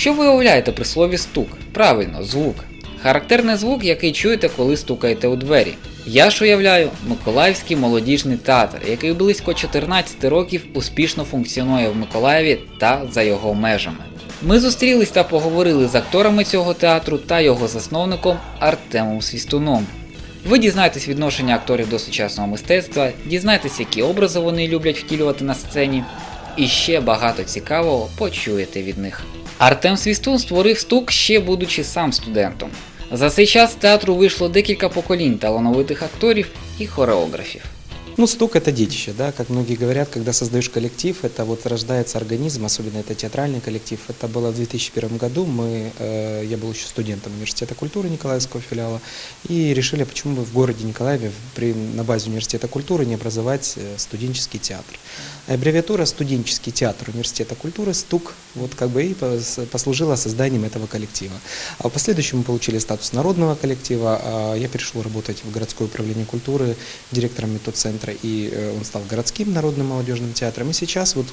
Що ви уявляєте при слові стук? Правильно, звук. Характерний звук, який чуєте, коли стукаєте у двері. Я ж уявляю Миколаївський молодіжний театр, який близько 14 років успішно функціонує в Миколаєві та за його межами. Ми зустрілись та поговорили з акторами цього театру та його засновником Артемом Свістуном. Ви дізнаєтесь відношення акторів до сучасного мистецтва, дізнаєтесь, які образи вони люблять втілювати на сцені, і ще багато цікавого почуєте від них. Артем Свістун створив стук, ще будучи сам студентом. За цей час з театру вийшло декілька поколінь талановитих акторів і хореографів. Ну, стук – это детище, да, как многие говорят, когда создаешь коллектив, это вот рождается организм, особенно это театральный коллектив. Это было в 2001 году, я был еще студентом университета культуры Николаевского филиала, и решили, почему бы в городе Николаеве на базе университета культуры не образовать студенческий театр. Аббревиатура «Студенческий театр университета культуры» «СТУК» вот как бы и послужила созданием этого коллектива. А в последующем мы получили статус народного коллектива, я перешел работать в городское управление культуры директором метод-центра, и он стал городским народным молодежным театром. И сейчас, вот,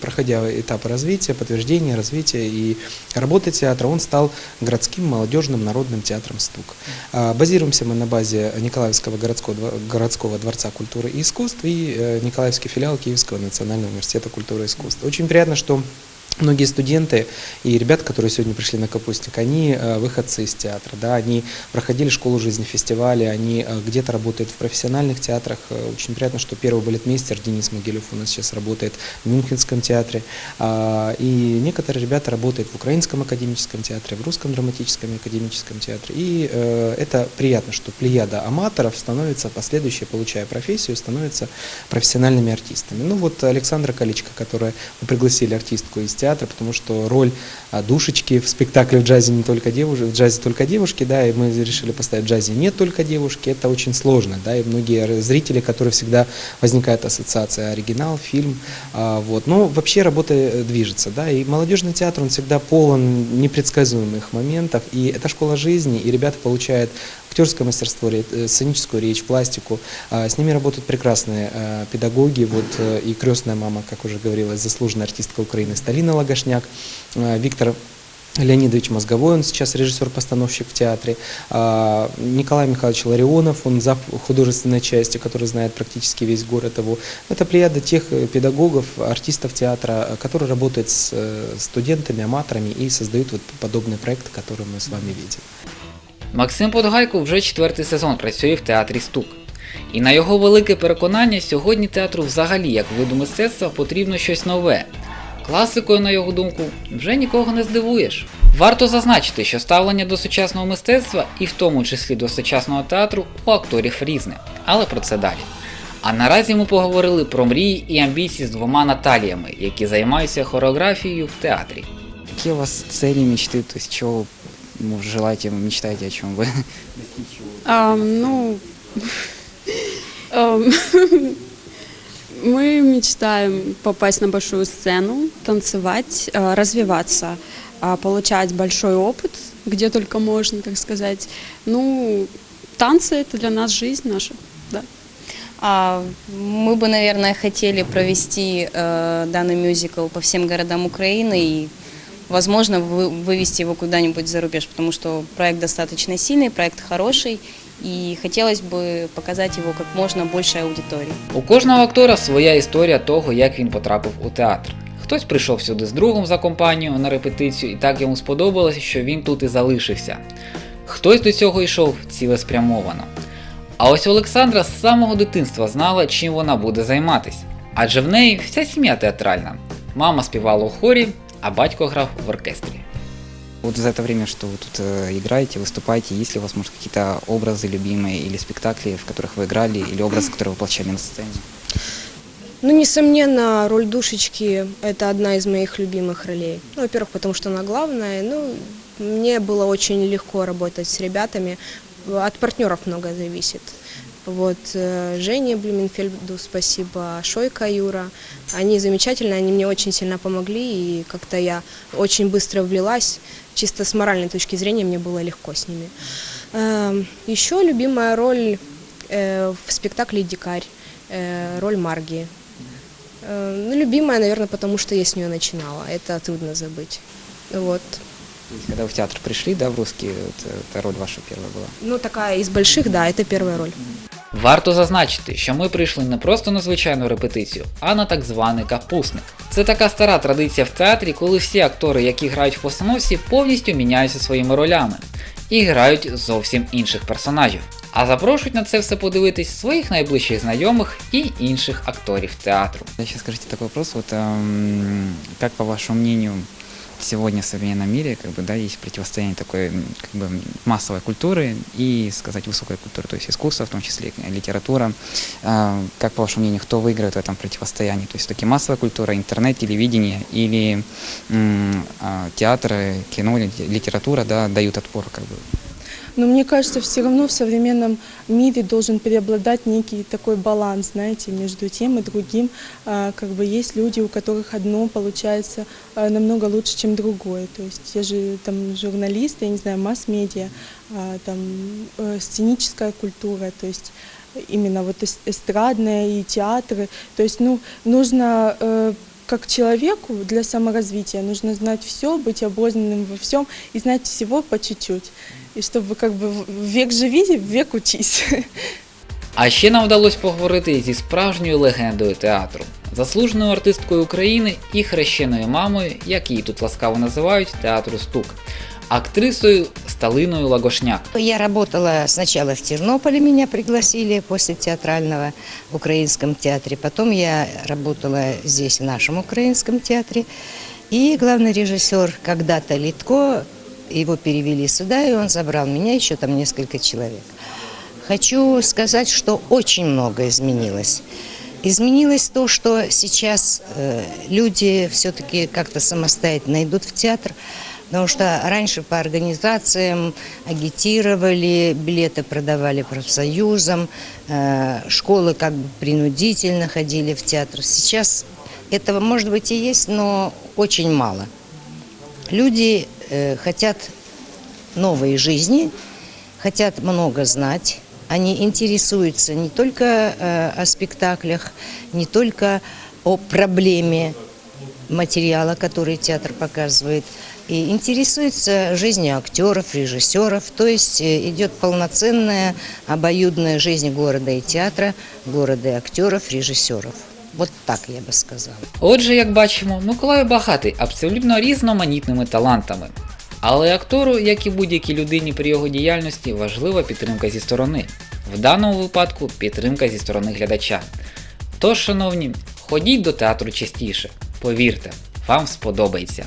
проходя этапы развития, подтверждения, развития и работы театра, он стал городским молодежным народным театром «СТУК». Базируемся мы на базе Николаевского городского дворца культуры и искусств и Николаевский филиал Киевского национального университета культуры и искусств. Очень приятно, что многие студенты и ребята, которые сегодня пришли на Капустник, они выходцы из театра, да, они проходили школу жизни, фестивали, они где-то работают в профессиональных театрах. Очень приятно, что первый балетмейстер Денис Могилев у нас сейчас работает в Мюнхенском театре, и некоторые ребята работают в Украинском академическом театре, в Русском драматическом академическом театре. И это приятно, что плеяда аматоров становится, последующие, получая профессию, становятся профессиональными артистами. Ну вот Александра Каличко, которую мы пригласили, артистку из театра, потому что роль душечки в спектакле в джазе не только девушки, в джазе только девушки, да, и мы решили поставить в джазе нет только девушки, это очень сложно, да, и многие зрители, которые всегда возникает ассоциация оригинал, фильм, вот, но вообще работа движется, да, и молодежный театр, он всегда полон непредсказуемых моментов, и это школа жизни, и ребята получают актерское мастерство, сценическую речь, пластику. С ними работают прекрасные педагоги. Вот и крестная мама, как уже говорилось, заслуженная артистка Украины Сталина Лагошняк, Виктор Леонидович Мозговой, он сейчас режиссер-постановщик в театре, Николай Михайлович Ларионов, он зав. Художественной части, который знает практически весь город его. Это плеяда тех педагогов, артистов театра, которые работают с студентами, аматорами и создают вот подобные проекты, которые мы с вами видим. Максим Подгайко вже 4-й сезон працює в театрі «СТУК». І на його велике переконання, сьогодні театру взагалі як виду мистецтва потрібно щось нове. Класикою, на його думку, вже нікого не здивуєш. Варто зазначити, що ставлення до сучасного мистецтва, і в тому числі до сучасного театру, у акторів різне. Але про це далі. А наразі ми поговорили про мрії і амбіції з двома Наталіями, які займаються хореографією в театрі. Які у вас цілі, мечти, то есть чого желаете, мечтаете, о чем вы? Мы мечтаем попасть на большую сцену, танцевать, развиваться, получать большой опыт, где только можно, так сказать. Ну, танцы – это для нас жизнь наша, да. Мы бы, наверное, хотели провести данный мюзикл по всем городам Украины и, возможно, вывести его куда-нибудь за рубеж, потому что проект достаточно сильный, проект хороший, и хотелось бы показать его как можно большей аудитории. У кожного актора своя історія того, як він потрапив у театр. Хтось прийшов сюди з другом за компанію на репетицію, і так йому сподобалося, що він тут і залишився. Хтось до цього йшов цілеспрямовано. А ось Олександра з самого дитинства знала, чим вона буде займатись. Адже в неї вся сім'я театральна. Мама співала у хорі, а батько грав в оркестрі. Вот за это время, что вы тут играете, выступаете, есть ли у вас, может, какие-то образы любимые или спектакли, в которых вы играли, или образы, которые вы воплощали на сцене? Ну, несомненно, роль душечки – это одна из моих любимых ролей. Ну, во-первых, потому что она главная. Ну, мне было очень легко работать с ребятами. От партнеров много зависит. Вот, Жене Блюменфельду спасибо, Шойка Юра. Они замечательные, они мне очень сильно помогли, и как-то я очень быстро влилась. Чисто с моральной точки зрения мне было легко с ними. Еще любимая роль в спектакле «Дикарь», роль Марги. Ну, любимая, наверное, потому что я с нее начинала, это трудно забыть. Вот. То есть, когда вы в театр пришли, да, в русский, вот, это роль ваша первая была? Ну, такая из больших, да, это первая роль. Варто зазначити, що ми прийшли не просто на звичайну репетицію, а на так званий капустник. Це така стара традиція в театрі, коли всі актори, які грають в постановці, повністю міняються своїми ролями і грають зовсім інших персонажів. А запрошують на це все подивитись своїх найближчих знайомих і інших акторів театру. Сейчас скажите такой вопрос, вот как по вашему мнению сегодня в современном мире, как бы, да, есть противостояние такой, как бы, массовой культуры и, сказать, высокой культуры, то есть искусство, в том числе литература. Как по вашему мнению, кто выиграет в этом противостоянии? То есть все-таки массовая культура, интернет, телевидение или театр, кино, литература, да, дают отпор, как бы? Но мне кажется, все равно в современном мире должен преобладать некий такой баланс, знаете, между тем и другим. Как бы есть люди, у которых одно получается намного лучше, чем другое. То есть те же там журналисты, я не знаю, масс-медиа, там сценическая культура, то есть именно вот эстрадная и театры. То есть, ну, нужно как человеку для саморазвития нужно знать все, быть обознанным во всем и знать всего по чуть-чуть. І щоб как бы век живи, век учись. А ще нам вдалося поговорити зі справжньою легендою театру, заслуженою артисткою України і хрещеною мамою, як її тут ласкаво називають, театру «Стук», актрисою Сталиною Лагошняк. Я работала сначала в Тернополе, меня пригласили после театрального в Украинском театре. Потом я работала здесь, в нашем Украинском театре. И главный режиссер когда-то Литко, его перевели сюда, и он забрал меня, еще там несколько человек. Хочу сказать, что очень много изменилось. Изменилось то, что сейчас люди все-таки как-то самостоятельно идут в театр, потому что раньше по организациям агитировали, билеты продавали профсоюзам, школы как бы принудительно ходили в театр. Сейчас этого, может быть, и есть, но очень мало. Люди хотят новой жизни, хотят много знать. Они интересуются не только о спектаклях, не только о проблеме материала, который театр показывает, и интересуются жизнью актеров, режиссеров. То есть идет полноценная обоюдная жизнь города и театра, города и актеров, режиссеров. Вот так я би сказала. Отже, як бачимо, Миколаїв багатий абсолютно різноманітними талантами. Але актору, як і будь-якій людині при його діяльності, важлива підтримка зі сторони. В даному випадку підтримка зі сторони глядача. Тож, шановні, ходіть до театру частіше. Повірте, вам сподобається.